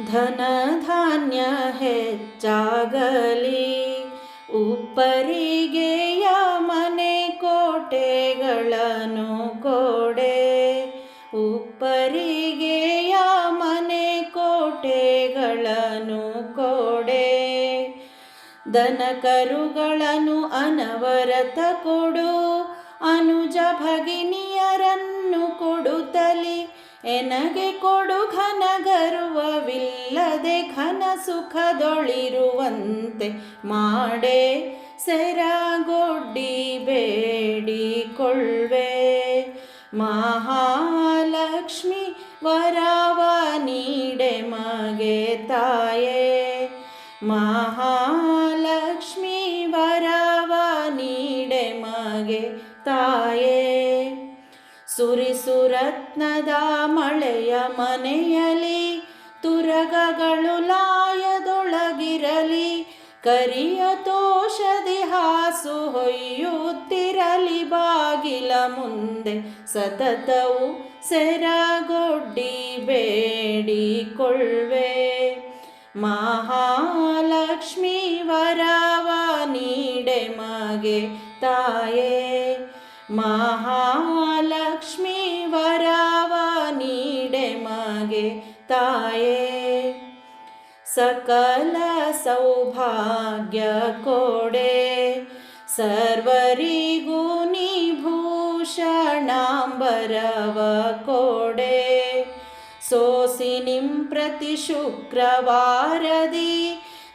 ಧನ ಧಾನ್ಯ ಹೆಚ್ಚಾಗಲಿ, ಉಪ್ಪರಿಗೆಯ ಮನೆ ಕೋಟೆಗಳನ್ನು ಕೊಡೆ. ಉಪ್ಪರಿಗೆಯ ಮನೆ ಕೋಟೆಗಳನ್ನು ಕೊಡೆ. ದನ ಕರುಗಳನ್ನು ಅನವರತ ಕೊಡು, ಅನುಜ ಭಗಿನಿಯರನ್ನು ಕೊಡುತ್ತಲಿ. ಎನಗೆ ಕೊಡು ಘನ ಗರ್ವವಿಲ್ಲದೆ ಘನ ಸುಖದೊಳಿರುವಂತೆ ಮಾಡೆ. ಸೆರಗೊಡ್ಡಿ ಬೇಡಿಕೊಳ್ಳುವೆ, ಮಹಾಲಕ್ಷ್ಮಿ ವರವ ನೀಡೆ ಮಗೆ ತಾಯೇ. ಮಹಾಲಕ್ಷ್ಮಿ ವರವ ನೀಡೆ ಮಗೆ ತಾಯೇ. ಸುರಿಸುರತ್ನದ ಮಳೆಯ ಮನೆಯಲಿ, ತುರಗಗಳು ಲಾಯದೊಳಗಿರಲಿ. ಕರಿಯ ತೋಷದಿ ಹಾಸು ಹೊಯ್ಯುತ್ತಿರಲಿ ಬಾಗಿಲ ಮುಂದೆ ಸತತವು. ಸೆರಗೊಡ್ಡಿ ಬೇಡಿಕೊಳ್ಳುವೆ, ಮಹಾಲಕ್ಷ್ಮಿ ವರವ ನೀಡೆ ಮಗೆ ತಾಯೇ. ಮಹಾಲಕ್ಷ್ಮಿ ವರವ ನೀಡೆ ಮಗೆ ತಾಯೇ. ಸಕಲ ಸೌಭಾಗ್ಯ ಕೊಡೆ, ಸರ್ವರಿಗೂ ನೀ ಭೂಷಣಾಂಬರವ ಕೊಡೆ. ಸೋಸಿನಿಂ ಪ್ರತಿ ಶುಕ್ರವಾರದಿ,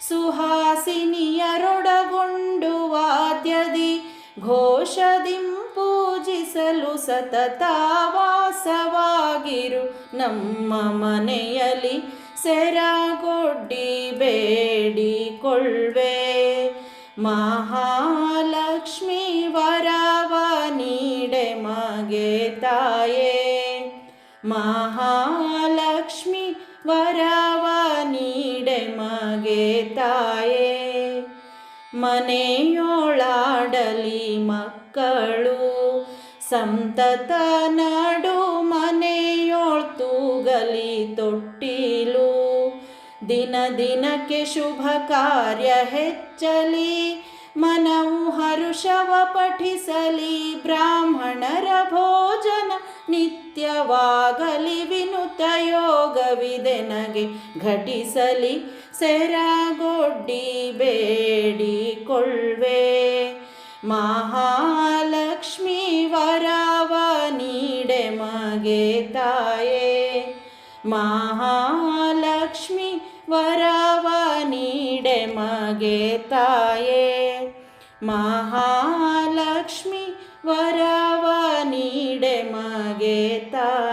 ಸುಹಾಸಿನಿಯರೊಡಗೊಂಡು ವಾದ್ಯದಿ. ಘೋಷದಿಂ ಪೂಜಿಸಲು ಸತತ ವಾಸವಾಗಿರು ನಮ್ಮ ಮನೆಯಲ್ಲಿ. ಸೆರಗೊಡ್ಡಿ ಬೇಡಿಕೊಳ್ಳುವೆ, ಮಹಾಲಕ್ಷ್ಮಿ ವರವ ನೀಡೆ ಮಗೆ ತಾಯೇ. ಮಹಾಲಕ್ಷ್ಮಿ ವರವ ನೀಡೆ ಮಗೆ ತಾಯೇ. ಮನೆಯೊಳಾಡಲಿ ಮಕ್ಕಳು ಸಂತತ ನಡು, ಮನೆಯೊಳ್ ತೂಗಲಿ ತೊಟ್ಟಿಲು. ದಿನ ದಿನಕ್ಕೆ ಶುಭ ಕಾರ್ಯ ಹೆಚ್ಚಲಿ, ಮನವು ಹರುಷವ ಪಠಿಸಲಿ. ಬ್ರಾಹ್ಮಣರ ಭೋಜನ ನಿತ್ಯವಾಗಲಿ, ವಿನುತ ಯೋಗವಿದೆನಗೆ ಘಟಿಸಲಿ. ಸೆರಗೊಡ್ಡಿ ಬೇಡಿಕೊಳ್ಳುವೆ, ಮಹಾಲಕ್ಷ್ಮಿ ವರವ ನೀಡೆ ಮಗೆ ತಾಯೇ. ಮಹಾಲಕ್ಷ್ಮಿ ವರವ ನೀಡೆ ಮಗೆ ತಾಯೇ. ಮಹಾಲಕ್ಷ್ಮಿ ವರವ ನೀಡೆ ಮಗೆ ತಾಯೇ.